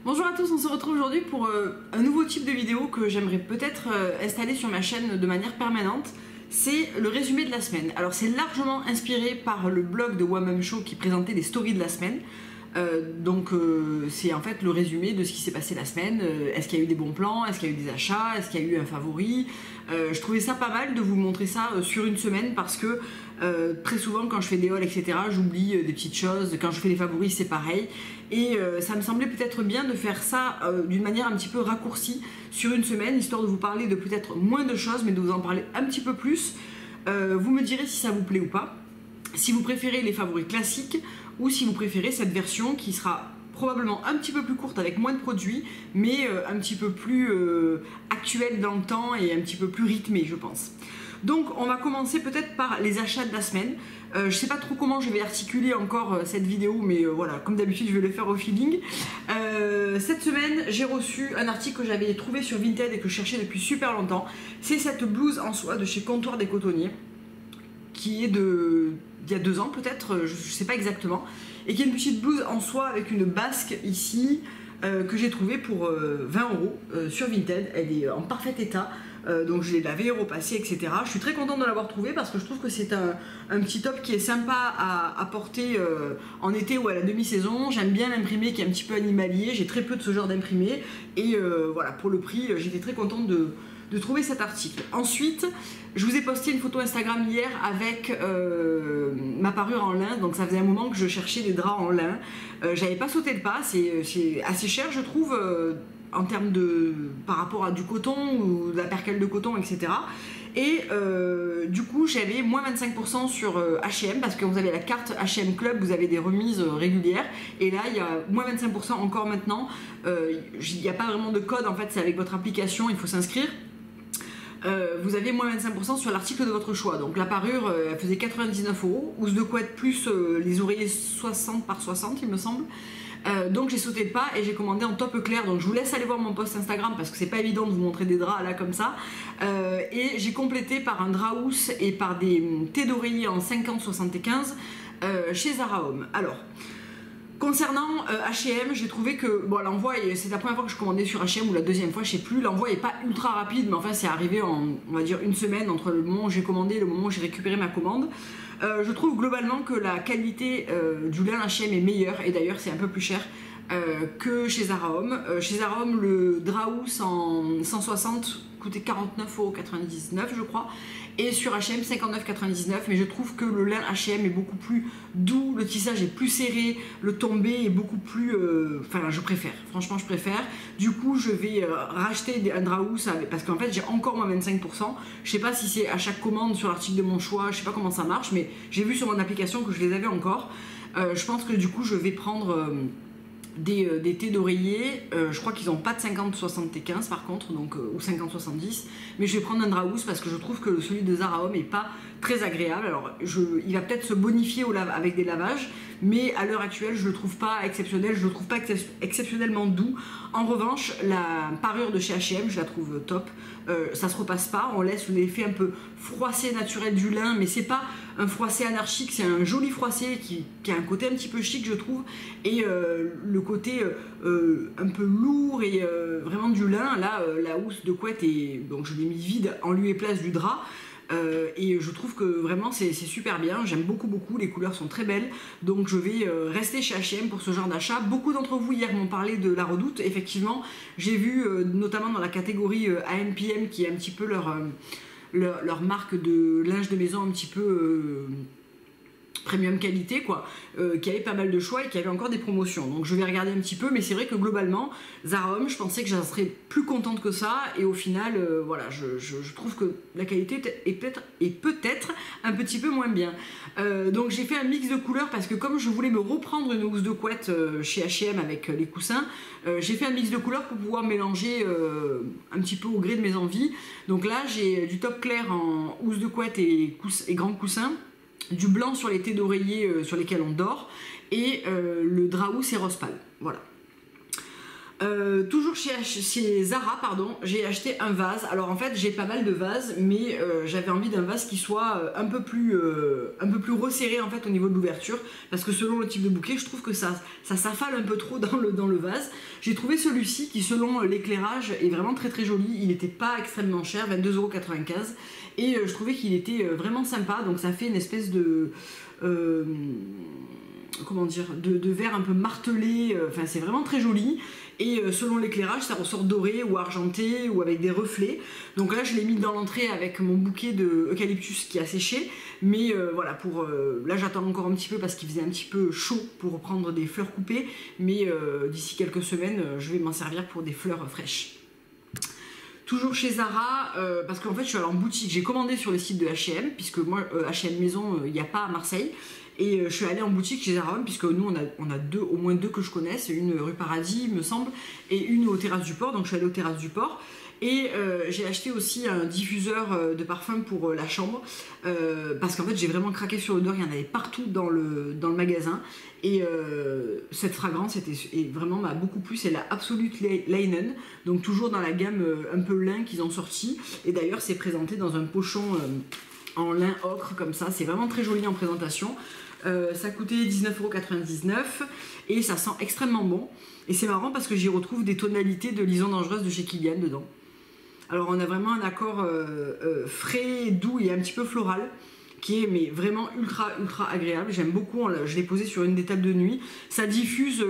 Bonjour à tous, on se retrouve aujourd'hui pour un nouveau type de vidéo que j'aimerais peut-être installer sur ma chaîne de manière permanente. C'est le résumé de la semaine. Alors c'est largement inspiré par le blog de Wamam Show qui présentait les stories de la semaine. C'est en fait le résumé de ce qui s'est passé la semaine. Est-ce qu'il y a eu des bons plans? Est-ce qu'il y a eu des achats? Est-ce qu'il y a eu un favori? Je trouvais ça pas mal de vous montrer ça sur une semaine parce que très souvent quand je fais des hauls etc j'oublie des petites choses. Quand je fais les favoris c'est pareil et ça me semblait peut-être bien de faire ça d'une manière un petit peu raccourcie sur une semaine, histoire de vous parler de peut-être moins de choses mais de vous en parler un petit peu plus. Vous me direz si ça vous plaît ou pas, si vous préférez les favoris classiques ou si vous préférez cette version qui sera probablement un petit peu plus courte avec moins de produits mais un petit peu plus actuelle dans le temps et un petit peu plus rythmée je pense. Donc on va commencer peut-être par les achats de la semaine. Je sais pas trop comment je vais articuler encore cette vidéo mais voilà, comme d'habitude je vais le faire au feeling. Cette semaine j'ai reçu un article que j'avais trouvé sur Vinted et que je cherchais depuis super longtemps. C'est cette blouse en soie de chez Comptoir des Cotonniers qui est d'il y a 2 ans peut-être, je sais pas exactement, et qui est une petite blouse en soie avec une basque ici que j'ai trouvée pour 20 € sur Vinted. Elle est en parfait état, donc je l'ai lavée, repassée, etc. Je suis très contente de l'avoir trouvée parce que je trouve que c'est un petit top qui est sympa à porter en été ou à la demi-saison. J'aime bien l'imprimé qui est un petit peu animalier, j'ai très peu de ce genre d'imprimé et voilà, pour le prix j'étais très contente de trouver cet article. Ensuite, je vous ai posté une photo Instagram hier avec ma parure en lin, donc ça faisait un moment que je cherchais des draps en lin. J'avais pas sauté le pas, c'est assez cher je trouve en termes de par rapport à du coton ou de la percale de coton, etc. Et du coup j'avais moins 25% sur H&M parce que vous avez la carte H&M Club, vous avez des remises régulières et là il y a moins 25% encore maintenant. Il n'y a pas vraiment de code en fait, c'est avec votre application, il faut s'inscrire. Vous avez moins 25% sur l'article de votre choix. Donc la parure elle faisait 99 €, housse de couette plus les oreillers 60 par 60 il me semble. Donc j'ai sauté le pas et j'ai commandé en top clair. Donc je vous laisse aller voir mon post Instagram parce que c'est pas évident de vous montrer des draps là comme ça. Et j'ai complété par un drap housse et par des thés d'oreiller en 50-75 chez Zara Home. Alors concernant H&M, j'ai trouvé que bon, l'envoi, c'est la première fois que je commandais sur H&M ou la deuxième fois, je sais plus, l'envoi est pas ultra rapide mais enfin c'est arrivé en on va dire une semaine entre le moment où j'ai commandé et le moment où j'ai récupéré ma commande. Je trouve globalement que la qualité du lin H&M est meilleure et d'ailleurs c'est un peu plus cher que chez Zara Home. Chez Zara Home, le drap housse en 160 coûtait 49,99 € je crois et sur H&M 59,99 €, mais je trouve que le lin H&M est beaucoup plus doux, le tissage est plus serré, le tombé est beaucoup plus enfin je préfère, franchement je préfère. Du coup je vais racheter un drap housse parce qu'en fait j'ai encore moins 25%. Je sais pas si c'est à chaque commande sur l'article de mon choix, je sais pas comment ça marche mais j'ai vu sur mon application que je les avais encore. Je pense que du coup je vais prendre des thés d'oreiller, je crois qu'ils n'ont pas de 50-75 par contre, donc, ou 50-70, mais je vais prendre un drap housse parce que je trouve que celui de Zara Home n'est pas très agréable. Alors il va peut-être se bonifier avec des lavages, mais à l'heure actuelle je le trouve pas exceptionnel, je le trouve pas exceptionnellement doux. En revanche la parure de chez H&M je la trouve top, ça se repasse pas, on laisse l'effet un peu froissé naturel du lin, mais c'est pas un froissé anarchique, c'est un joli froissé qui a un côté un petit peu chic je trouve, et le côté un peu lourd et vraiment du lin. Là la housse de couette est, donc je l'ai mis vide en lieu et place du drap. Et je trouve que vraiment c'est super bien, j'aime beaucoup, les couleurs sont très belles, donc je vais rester chez H&M pour ce genre d'achat. Beaucoup d'entre vous hier m'ont parlé de la Redoute, effectivement j'ai vu notamment dans la catégorie ANPM qui est un petit peu leur marque de linge de maison un petit peu premium qualité quoi, qui avait pas mal de choix et qui avait encore des promotions, donc je vais regarder un petit peu. Mais c'est vrai que globalement Zara Home je pensais que j'en serais plus contente que ça et au final voilà, je trouve que la qualité est peut-être un petit peu moins bien. Donc j'ai fait un mix de couleurs parce que comme je voulais me reprendre une housse de couette chez H&M avec les coussins, j'ai fait un mix de couleurs pour pouvoir mélanger un petit peu au gré de mes envies. Donc là j'ai du top clair en housse de couette et grand coussin, du blanc sur les thés d'oreiller sur lesquels on dort et le drap housse et rose pâle, voilà. Toujours chez Zara, pardon, j'ai acheté un vase. Alors en fait j'ai pas mal de vases, mais j'avais envie d'un vase qui soit un peu plus resserré en fait au niveau de l'ouverture, parce que selon le type de bouquet, je trouve que ça s'affale un peu trop dans le vase. J'ai trouvé celui-ci qui, selon l'éclairage, est vraiment très très joli. Il n'était pas extrêmement cher, 22,95 €, et je trouvais qu'il était vraiment sympa. Donc ça fait une espèce de comment dire, de verre un peu martelé. Enfin c'est vraiment très joli. Et selon l'éclairage, ça ressort doré ou argenté ou avec des reflets. Donc là, je l'ai mis dans l'entrée avec mon bouquet de eucalyptus qui a séché. Mais voilà, là j'attends encore un petit peu parce qu'il faisait un petit peu chaud pour prendre des fleurs coupées. Mais d'ici quelques semaines, je vais m'en servir pour des fleurs fraîches. Toujours chez Zara, parce qu'en fait je suis allée en boutique, j'ai commandé sur le site de H&M, puisque moi H&M maison, il n'y a pas à Marseille. Et je suis allée en boutique chez Zara, puisque nous on a au moins deux que je connaisse, une rue Paradis me semble, et une aux Terrasses du Port, donc je suis allée aux Terrasses du Port. Et j'ai acheté aussi un diffuseur de parfum pour la chambre, parce qu'en fait j'ai vraiment craqué sur l'odeur, il y en avait partout dans le magasin. Et cette fragrance vraiment m'a beaucoup plu, c'est la Absolute Linen, donc toujours dans la gamme un peu lin qu'ils ont sorti. Et d'ailleurs c'est présenté dans un pochon en lin ocre comme ça, c'est vraiment très joli en présentation. Ça coûtait 19,99 € et ça sent extrêmement bon. Et c'est marrant parce que j'y retrouve des tonalités de Liaison Dangereuse de chez Kilian dedans. Alors on a vraiment un accord frais, doux et un petit peu floral qui est mais vraiment ultra agréable. J'aime beaucoup, je l'ai posé sur une des tables de nuit. Ça diffuse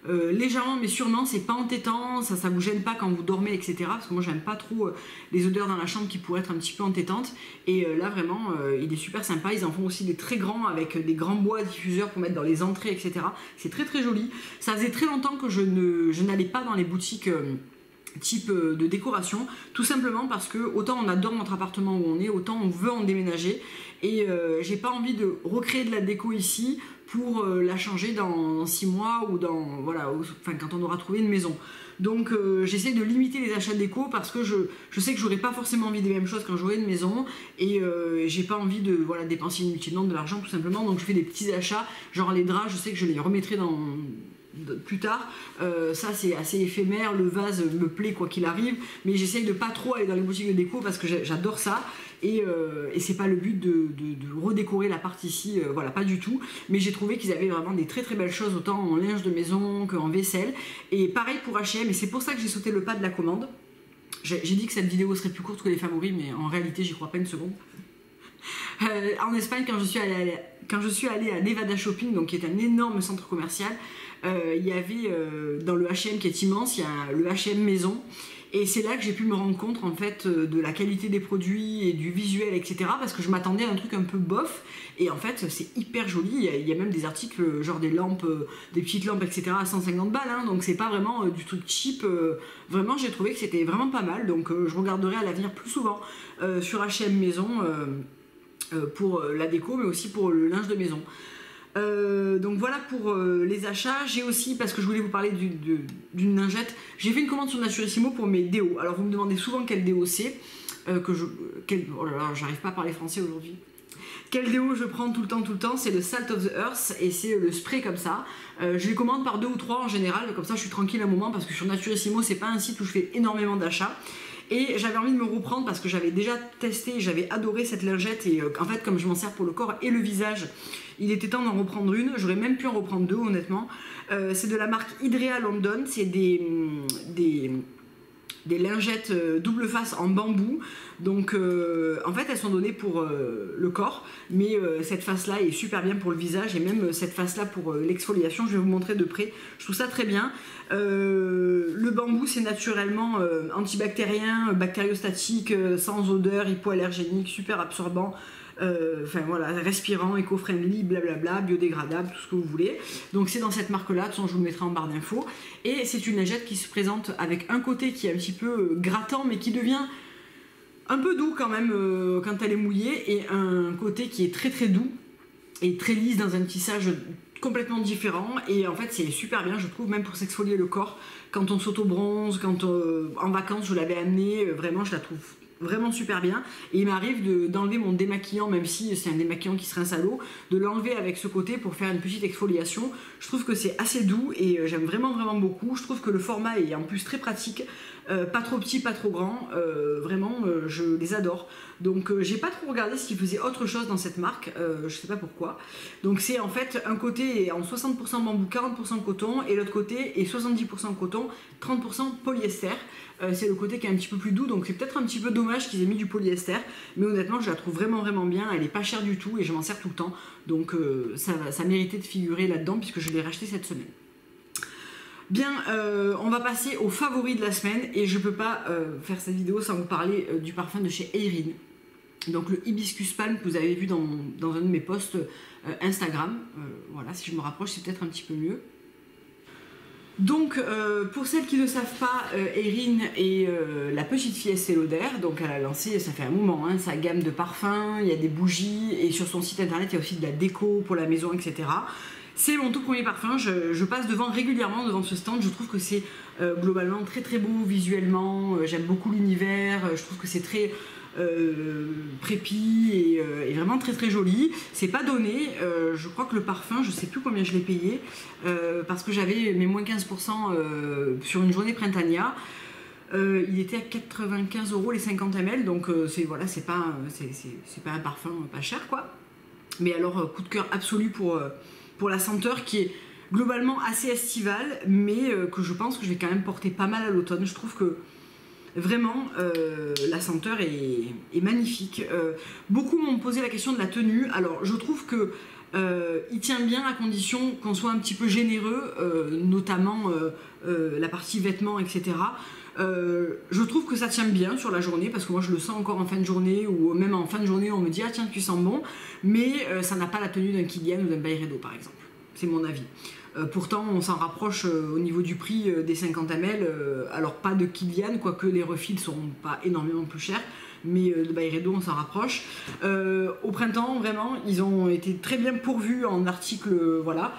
légèrement mais sûrement, c'est pas entêtant, ça vous gêne pas quand vous dormez, etc. Parce que moi j'aime pas trop les odeurs dans la chambre qui pourraient être un petit peu entêtantes. Et là vraiment il est super sympa. Ils en font aussi des très grands avec des grands bois diffuseurs pour mettre dans les entrées, etc. C'est très joli. Ça faisait très longtemps que je n'allais pas dans les boutiques type de décoration, tout simplement parce que autant on adore notre appartement où on est, autant on veut en déménager, et j'ai pas envie de recréer de la déco ici pour la changer dans 6 mois ou quand on aura trouvé une maison. Donc j'essaie de limiter les achats de déco parce que je sais que j'aurai pas forcément envie des mêmes choses quand j'aurai une maison, et j'ai pas envie de dépenser inutilement de l'argent tout simplement. Donc je fais des petits achats, genre les draps, je sais que je les remettrai plus tard, ça c'est assez éphémère, le vase me plaît quoi qu'il arrive, mais j'essaye de pas trop aller dans les boutiques de déco parce que j'adore ça, et c'est pas le but de redécorer l'appart ici, pas du tout. Mais j'ai trouvé qu'ils avaient vraiment des très belles choses, autant en linge de maison qu'en vaisselle, et pareil pour H&M, et c'est pour ça que j'ai sauté le pas de la commande. J'ai dit que cette vidéo serait plus courte que les favoris, mais en réalité j'y crois pas une seconde. En Espagne, quand je suis allée à Nevada Shopping, donc qui est un énorme centre commercial, il y avait dans le H&M qui est immense, il y a le H&M maison, et c'est là que j'ai pu me rendre compte en fait de la qualité des produits et du visuel, etc. Parce que je m'attendais à un truc un peu bof, et en fait c'est hyper joli. Il y a même des articles genre des lampes, des petites lampes, etc. à 150 balles, hein, donc c'est pas vraiment du truc cheap. Vraiment j'ai trouvé que c'était vraiment pas mal, donc je regarderai à l'avenir plus souvent sur H&M maison pour la déco, mais aussi pour le linge de maison. Donc voilà pour les achats. J'ai aussi, parce que je voulais vous parler d'une lingette, j'ai fait une commande sur Naturissimo pour mes déos. Alors vous me demandez souvent quel déo c'est, oh là là, j'arrive pas à parler français aujourd'hui. Quel déo je prends tout le temps, c'est le Salt of the Earth, et c'est le spray comme ça. Je les commande par 2 ou 3 en général, comme ça je suis tranquille un moment, parce que sur Naturissimo c'est pas un site où je fais énormément d'achats. Et j'avais envie de me reprendre parce que j'avais déjà testé, j'avais adoré cette lingette, et en fait comme je m'en sers pour le corps et le visage, il était temps d'en reprendre une. J'aurais même pu en reprendre 2 honnêtement. C'est de la marque Hydrea London, c'est des lingettes double face en bambou. Donc en fait elles sont données pour le corps, mais cette face là est super bien pour le visage, et même cette face là pour l'exfoliation. Je vais vous montrer de près, je trouve ça très bien. Le bambou c'est naturellement antibactérien, bactériostatique, sans odeur, hypoallergénique, super absorbant, respirant, éco-friendly, blablabla, biodégradable, tout ce que vous voulez. Donc c'est dans cette marque là, de toute façon je vous le mettrai en barre d'infos. Et c'est une lingette qui se présente avec un côté qui est un petit peu grattant, mais qui devient un peu doux quand même quand elle est mouillée, et un côté qui est très doux et très lisse dans un tissage complètement différent. Et en fait c'est super bien, je trouve, même pour s'exfolier le corps quand on s'auto-bronze, quand en vacances je l'avais amenée, vraiment je la trouve vraiment super bien. Et il m'arrive d'enlever mon démaquillant, même si c'est un démaquillant qui se rince à l'eau, de l'enlever avec ce côté pour faire une petite exfoliation. Je trouve que c'est assez doux et j'aime vraiment beaucoup. Je trouve que le format est en plus très pratique, pas trop petit, pas trop grand. Vraiment, je les adore. Donc j'ai pas trop regardé s'ils faisaient autre chose dans cette marque, je sais pas pourquoi. Donc c'est en fait un côté est en 60% bambou, 40% coton, et l'autre côté est 70% coton, 30% polyester. C'est le côté qui est un petit peu plus doux, donc c'est peut-être un petit peu dommage qu'ils aient mis du polyester, mais honnêtement je la trouve vraiment bien, elle est pas chère du tout et je m'en sers tout le temps, donc ça méritait de figurer là-dedans puisque je l'ai racheté cette semaine. Bien, on va passer aux favoris de la semaine et je peux pas faire cette vidéo sans vous parler du parfum de chez Erin. Donc le Hibiscus Palm que vous avez vu dans un de mes posts Instagram. Voilà, si je me rapproche c'est peut-être un petit peu mieux. Donc pour celles qui ne savent pas, Erin est la petite fille Estée Lauder. Donc elle a lancé, ça fait un moment, hein, sa gamme de parfums, il y a des bougies et sur son site internet il y a aussi de la déco pour la maison, etc. C'est mon tout premier parfum, je passe régulièrement devant ce stand, je trouve que c'est globalement très beau visuellement, j'aime beaucoup l'univers, je trouve que c'est très prépi et vraiment très joli. C'est pas donné, je crois que le parfum, je sais plus combien je l'ai payé, parce que j'avais mes moins 15% sur une journée printania. Il était à 95 € les 50 ml, donc c'est pas un parfum pas cher quoi. Mais alors coup de cœur absolu pour la senteur qui est globalement assez estivale, mais que je pense que je vais quand même porter pas mal à l'automne. Je trouve que vraiment la senteur est magnifique. Beaucoup m'ont posé la question de la tenue. Alors je trouve que il tient bien à condition qu'on soit un petit peu généreux, notamment la partie vêtements, etc. Je trouve que ça tient bien sur la journée parce que moi je le sens encore en fin de journée, ou même en fin de journée on me dit ah tiens tu sens bon, mais ça n'a pas la tenue d'un Kilian ou d'un Byredo par exemple, c'est mon avis. Pourtant on s'en rapproche au niveau du prix des 50 ml, alors pas de Kilian, quoique les refils seront pas énormément plus chers, mais de Byredo on s'en rapproche. Au printemps vraiment ils ont été très bien pourvus en articles, voilà.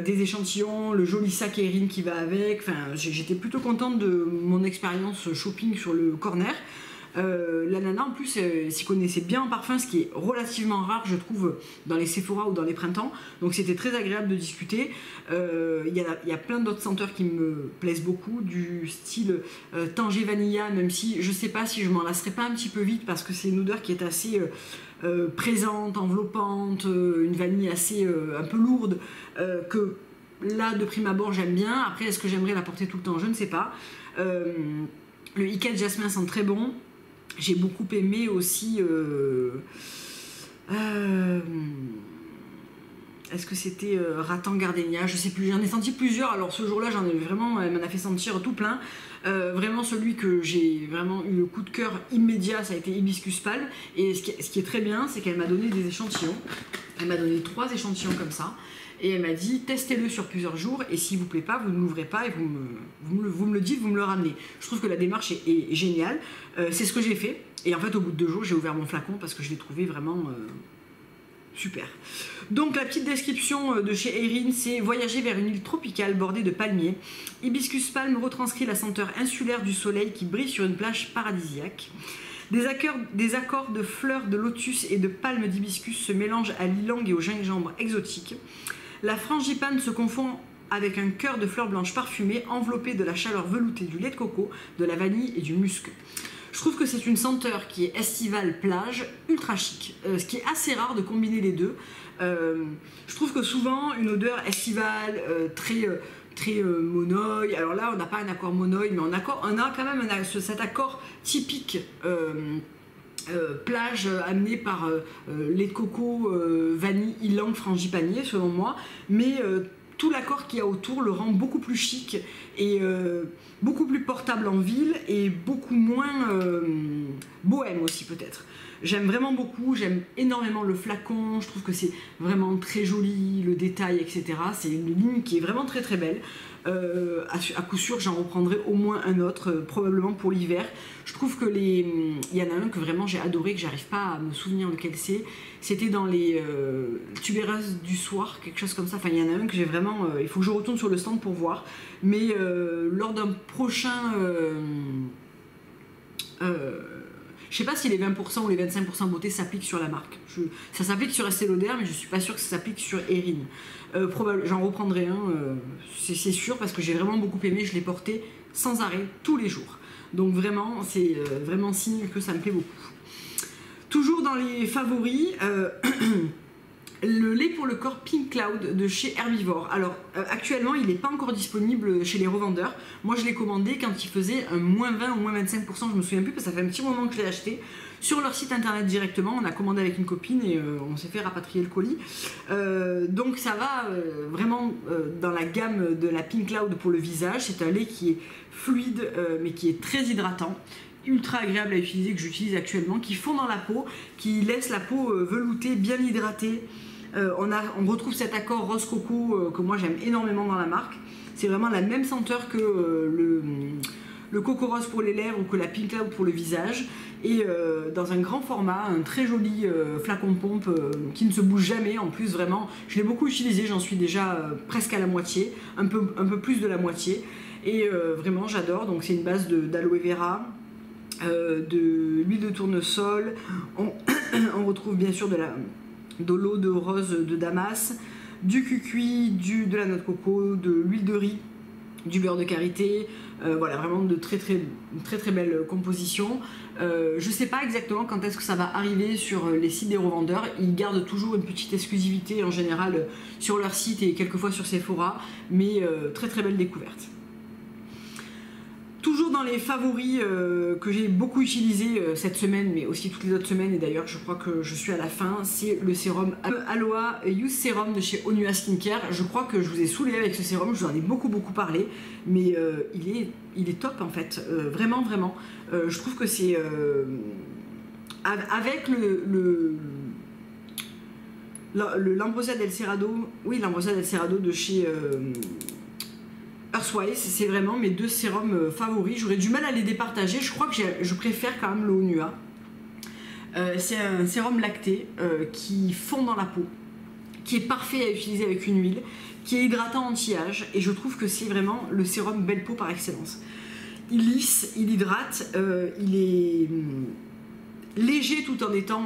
Des échantillons, le joli sac Erin qui va avec, enfin j'étais plutôt contente de mon expérience shopping sur le corner. La nana en plus s'y connaissait bien en parfum, ce qui est relativement rare je trouve dans les Sephora ou dans les printemps, donc c'était très agréable de discuter. Il y a plein d'autres senteurs qui me plaisent beaucoup, du style Tanger Vanilla, même si je sais pas si je m'en lasserai pas un petit peu vite parce que c'est une odeur qui est assez présente, enveloppante, une vanille assez un peu lourde, que là de prime abord j'aime bien. Après est-ce que j'aimerais la porter tout le temps, je ne sais pas. Le Ikat Jasmin sent très bon. J'ai beaucoup aimé aussi est-ce que c'était Rattan Gardenia, je sais plus, j'en ai senti plusieurs. Alors ce jour là j'en ai vraiment, elle m'en a fait sentir tout plein. Vraiment celui que j'ai vraiment eu le coup de cœur immédiat ça a été Hibiscus Palm, et ce qui est très bien c'est qu'elle m'a donné des échantillons, elle m'a donné 3 échantillons comme ça et elle m'a dit testez-le sur plusieurs jours et s'il vous plaît pas vous ne l'ouvrez pas et vous me le dites, vous me le ramenez. Je trouve que la démarche est géniale, c'est ce que j'ai fait et en fait au bout de 2 jours j'ai ouvert mon flacon parce que je l'ai trouvé vraiment super. Donc la petite description de chez Erin, c'est voyager vers une île tropicale bordée de palmiers. Hibiscus Palm retranscrit la senteur insulaire du soleil qui brille sur une plage paradisiaque. Des accords de fleurs de lotus et de palmes d'hibiscus se mélangent à l'ilang et au gingembre exotique. La frangipane se confond avec un cœur de fleurs blanches parfumées enveloppé de la chaleur veloutée du lait de coco, de la vanille et du musc. Je trouve que c'est une senteur qui est estivale plage, ultra chic, ce qui est assez rare de combiner les deux. Je trouve que souvent une odeur estivale très monoï, alors là on n'a pas un accord monoï mais on a quand même cet accord typique plage amené par lait de coco, vanille, ylang, frangipanier selon moi, mais tout l'accord qu'il y a autour le rend beaucoup plus chic et beaucoup plus portable en ville et beaucoup moins bohème aussi peut-être. J'aime vraiment beaucoup, j'aime énormément le flacon, je trouve que c'est vraiment très joli, le détail, etc. C'est une ligne qui est vraiment très belle. À coup sûr, j'en reprendrai au moins un autre, probablement pour l'hiver. Je trouve que il y en a un que vraiment j'ai adoré, que j'arrive pas à me souvenir lequel c'est. C'était dans les tubéreuses du soir, quelque chose comme ça. Enfin, il y en a un que j'ai vraiment... il faut que je retourne sur le stand pour voir. Mais lors d'un prochain... Je sais pas si les 20% ou les 25% beauté s'appliquent sur la marque. Ça s'applique sur Estée Lauder, mais je suis pas sûre que ça s'applique sur Erin. J'en reprendrai un, c'est sûr, parce que j'ai vraiment beaucoup aimé, je l'ai porté sans arrêt tous les jours. Donc vraiment, c'est vraiment signe que ça me plaît beaucoup. Toujours dans les favoris, le lait pour le corps Pink Cloud de chez Herbivore. Alors actuellement il n'est pas encore disponible chez les revendeurs. Moi je l'ai commandé quand il faisait un moins 20 ou moins 25%, je me souviens plus parce que ça fait un petit moment que je l'ai acheté. Sur leur site internet directement, on a commandé avec une copine et on s'est fait rapatrier le colis. Donc ça va vraiment dans la gamme de la Pink Cloud pour le visage. C'est un lait qui est fluide mais qui est très hydratant, ultra agréable à utiliser, que j'utilise actuellement, qui fond dans la peau, qui laisse la peau veloutée, bien hydratée. On retrouve cet accord rose coco que moi j'aime énormément dans la marque. C'est vraiment la même senteur que le coco rose pour les lèvres ou que la Pink Cloud pour le visage. Et dans un grand format, un très joli flacon de pompe qui ne se bouge jamais. En plus, vraiment, je l'ai beaucoup utilisé, j'en suis déjà presque à la moitié, un peu plus de la moitié. Et vraiment, j'adore. Donc c'est une base d'aloe vera, de l'huile de tournesol. On retrouve bien sûr de l'eau de rose de Damas, du cucuy, de la noix de coco, de l'huile de riz, du beurre de karité. Voilà, vraiment de très belles compositions. Je sais pas exactement quand est-ce que ça va arriver sur les sites des revendeurs. Ils gardent toujours une petite exclusivité en général sur leur site et quelquefois sur Sephora, mais très belle découverte. Toujours dans les favoris que j'ai beaucoup utilisé cette semaine, mais aussi toutes les autres semaines, et d'ailleurs je crois que je suis à la fin, c'est le sérum Aloha Youth Serum de chez Onua Skincare. Je crois que je vous ai saoulé avec ce sérum, je vous en ai beaucoup parlé, mais il est top en fait, vraiment. Je trouve que c'est avec l'Ambrosia del Cerrado, oui, l'Ambrosia del Cerrado de chez Earthwise, c'est vraiment mes deux sérums favoris. J'aurais du mal à les départager, je crois que je préfère quand même le Onua. C'est un sérum lacté qui fond dans la peau, qui est parfait à utiliser avec une huile, qui est hydratant anti-âge, et je trouve que c'est vraiment le sérum belle peau par excellence. Il lisse, il hydrate, il est léger tout en étant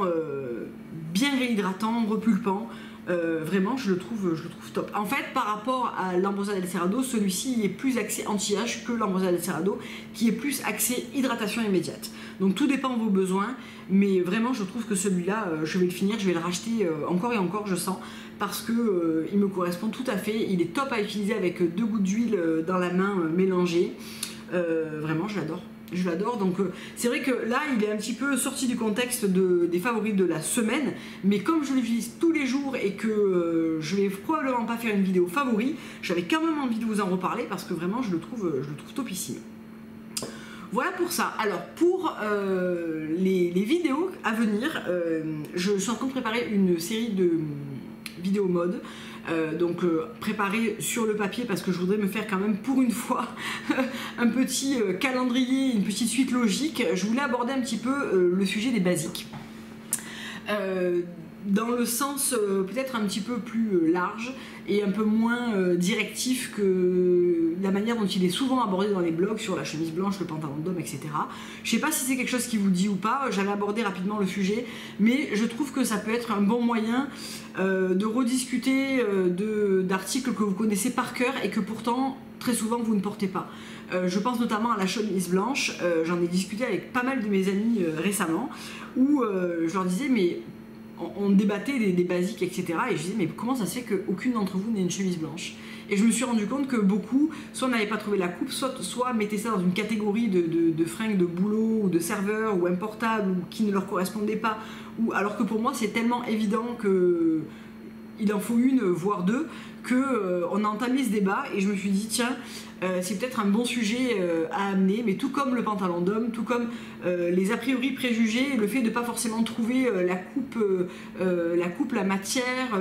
bien réhydratant, repulpant. Vraiment je le trouve top. En fait, par rapport à l'Ambrosia del Cerrado, celui-ci est plus axé anti-âge que l'Ambrosia del Cerrado, qui est plus axé hydratation immédiate. Donc tout dépend de vos besoins, mais vraiment je trouve que celui-là, je vais le finir, je vais le racheter encore et encore, je sens, parce que il me correspond tout à fait. Il est top à utiliser avec 2 gouttes d'huile dans la main mélangée. Vraiment je l'adore. Je l'adore, donc c'est vrai que là il est un petit peu sorti du contexte des favoris de la semaine, mais comme je l'utilise tous les jours et que je vais probablement pas faire une vidéo favori, j'avais quand même envie de vous en reparler parce que vraiment je le trouve topissime. Voilà pour ça. Alors pour les vidéos à venir, je suis en train de préparer une série de vidéos mode. Donc préparer sur le papier parce que je voudrais me faire quand même pour une fois un petit calendrier, une petite suite logique. Je voulais aborder un petit peu le sujet des basiques dans le sens peut-être un petit peu plus large et un peu moins directif que la manière dont il est souvent abordé dans les blogs sur la chemise blanche, le pantalon d'homme, etc. Je sais pas si c'est quelque chose qui vous dit ou pas, j'avais abordé rapidement le sujet, mais je trouve que ça peut être un bon moyen de rediscuter d'articles que vous connaissez par cœur et que pourtant très souvent vous ne portez pas. Je pense notamment à la chemise blanche, j'en ai discuté avec pas mal de mes amis récemment, où je leur disais mais on débattait des basiques, etc. Et je disais mais comment ça se fait qu'aucune d'entre vous n'ait une chemise blanche? Et je me suis rendu compte que beaucoup, soit n'avaient pas trouvé la coupe, soit mettaient ça dans une catégorie de fringues de boulot ou de serveur ou importables ou qui ne leur correspondait pas. Alors que pour moi c'est tellement évident que il en faut une, voire deux, qu'on a entamé ce débat et je me suis dit tiens, c'est peut-être un bon sujet à amener, mais tout comme le pantalon d'homme, tout comme les a priori préjugés, le fait de ne pas forcément trouver la coupe, la matière,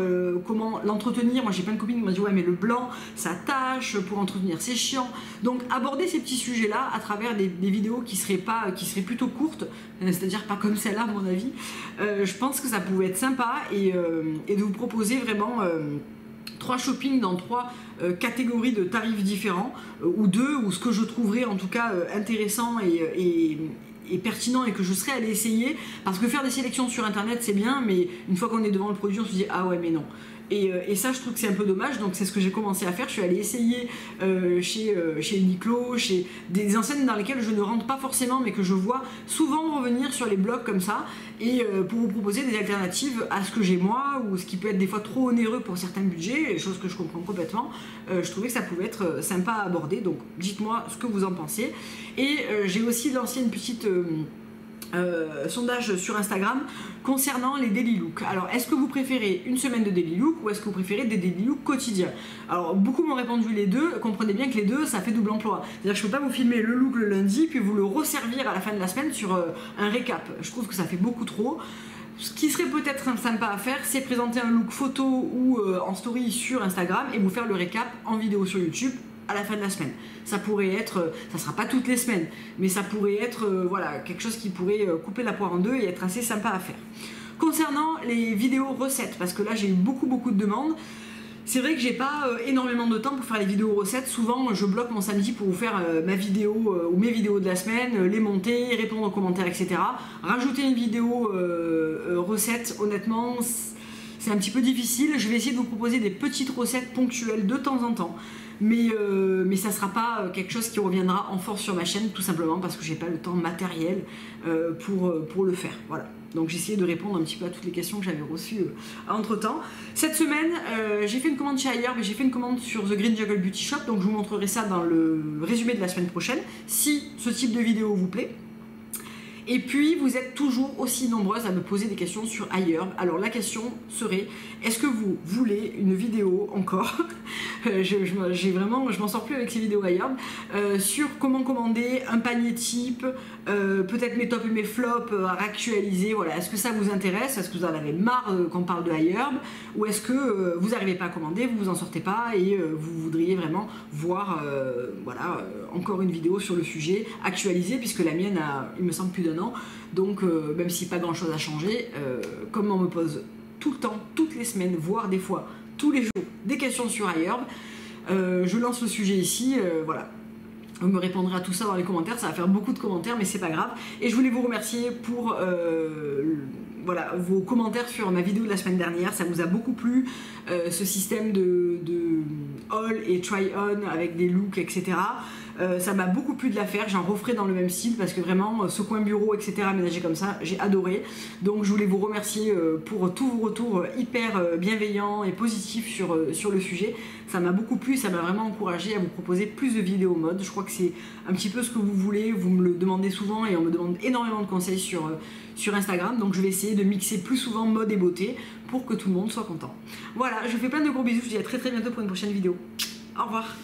comment l'entretenir. Moi j'ai plein de copines qui m'ont dit ouais mais le blanc ça tâche, pour entretenir c'est chiant. Donc aborder ces petits sujets là à travers des vidéos qui seraient plutôt courtes, c'est-à-dire pas comme celle-là à mon avis, je pense que ça pouvait être sympa et de vous proposer vraiment 3 shoppings dans 3 catégories de tarifs différents, ou 2, ou ce que je trouverais en tout cas intéressant et est pertinent et que je serais allée essayer, parce que faire des sélections sur internet c'est bien, mais une fois qu'on est devant le produit on se dit ah ouais mais non. Et ça je trouve que c'est un peu dommage, donc c'est ce que j'ai commencé à faire. Je suis allée essayer chez Uniqlo, chez des enseignes dans lesquelles je ne rentre pas forcément mais que je vois souvent revenir sur les blogs comme ça, et pour vous proposer des alternatives à ce que j'ai moi, ou ce qui peut être des fois trop onéreux pour certains budgets, choses que je comprends complètement. Je trouvais que ça pouvait être sympa à aborder, donc dites-moi ce que vous en pensez. Et j'ai aussi lancé une petite... sondage sur Instagram concernant les daily looks. Alors est-ce que vous préférez une semaine de daily look ou est-ce que vous préférez des daily looks quotidiens? Alors beaucoup m'ont répondu les deux. Comprenez bien que les deux ça fait double emploi, c'est-à-dire que je peux pas vous filmer le look le lundi puis vous le resservir à la fin de la semaine sur un récap. Je trouve que ça fait beaucoup trop. Ce qui serait peut-être sympa à faire, c'est présenter un look photo ou en story sur Instagram et vous faire le récap en vidéo sur YouTube à la fin de la semaine. Ça pourrait être, ça sera pas toutes les semaines, mais ça pourrait être voilà, quelque chose qui pourrait couper la poire en deux et être assez sympa à faire. Concernant les vidéos recettes, parce que là j'ai eu beaucoup de demandes, c'est vrai que j'ai pas énormément de temps pour faire les vidéos recettes. Souvent je bloque mon samedi pour vous faire ma vidéo ou mes vidéos de la semaine, les monter, répondre aux commentaires, etc. Rajouter une vidéo recette, honnêtement, c'est un petit peu difficile. Je vais essayer de vous proposer des petites recettes ponctuelles de temps en temps. Mais ça sera pas quelque chose qui reviendra en force sur ma chaîne, tout simplement parce que j'ai pas le temps matériel pour le faire. Voilà. Donc j'ai essayé de répondre un petit peu à toutes les questions que j'avais reçues entre temps. Cette semaine, j'ai fait une commande chez Ailleurs, mais j'ai fait une commande sur The Green Jungle Beauty Shop, donc je vous montrerai ça dans le résumé de la semaine prochaine, si ce type de vidéo vous plaît. Et puis vous êtes toujours aussi nombreuses à me poser des questions sur iHerb. Alors la question serait, est-ce que vous voulez une vidéo encore je m'en sors plus avec ces vidéos iHerb, sur comment commander un panier type, peut-être mes tops et mes flops à réactualiser. Voilà. Est-ce que ça vous intéresse? Est-ce que vous en avez marre qu'on parle de iHerb? Ou est-ce que vous n'arrivez pas à commander, vous en sortez pas et vous voudriez vraiment voir voilà, encore une vidéo sur le sujet actualisée, puisque la mienne a, il me semble, plus d'un an. Donc même si pas grand chose a changé, comme on me pose tout le temps, toutes les semaines, voire des fois tous les jours, des questions sur iHerb, je lance le sujet ici, voilà. Vous me répondrez à tout ça dans les commentaires, ça va faire beaucoup de commentaires mais c'est pas grave. Et je voulais vous remercier pour voilà, vos commentaires sur ma vidéo de la semaine dernière, ça vous a beaucoup plu, ce système de haul et try on avec des looks, etc. Ça m'a beaucoup plu de la faire, j'en referai dans le même style parce que vraiment ce coin bureau, etc. aménagé comme ça, j'ai adoré. Donc je voulais vous remercier pour tous vos retours hyper bienveillants et positifs sur le sujet. Ça m'a beaucoup plu, ça m'a vraiment encouragé à vous proposer plus de vidéos mode. Je crois que c'est un petit peu ce que vous voulez, vous me le demandez souvent et on me demande énormément de conseils sur Instagram. Donc je vais essayer de mixer plus souvent mode et beauté pour que tout le monde soit content. Voilà, je vous fais plein de gros bisous, je vous dis à très bientôt pour une prochaine vidéo. Au revoir.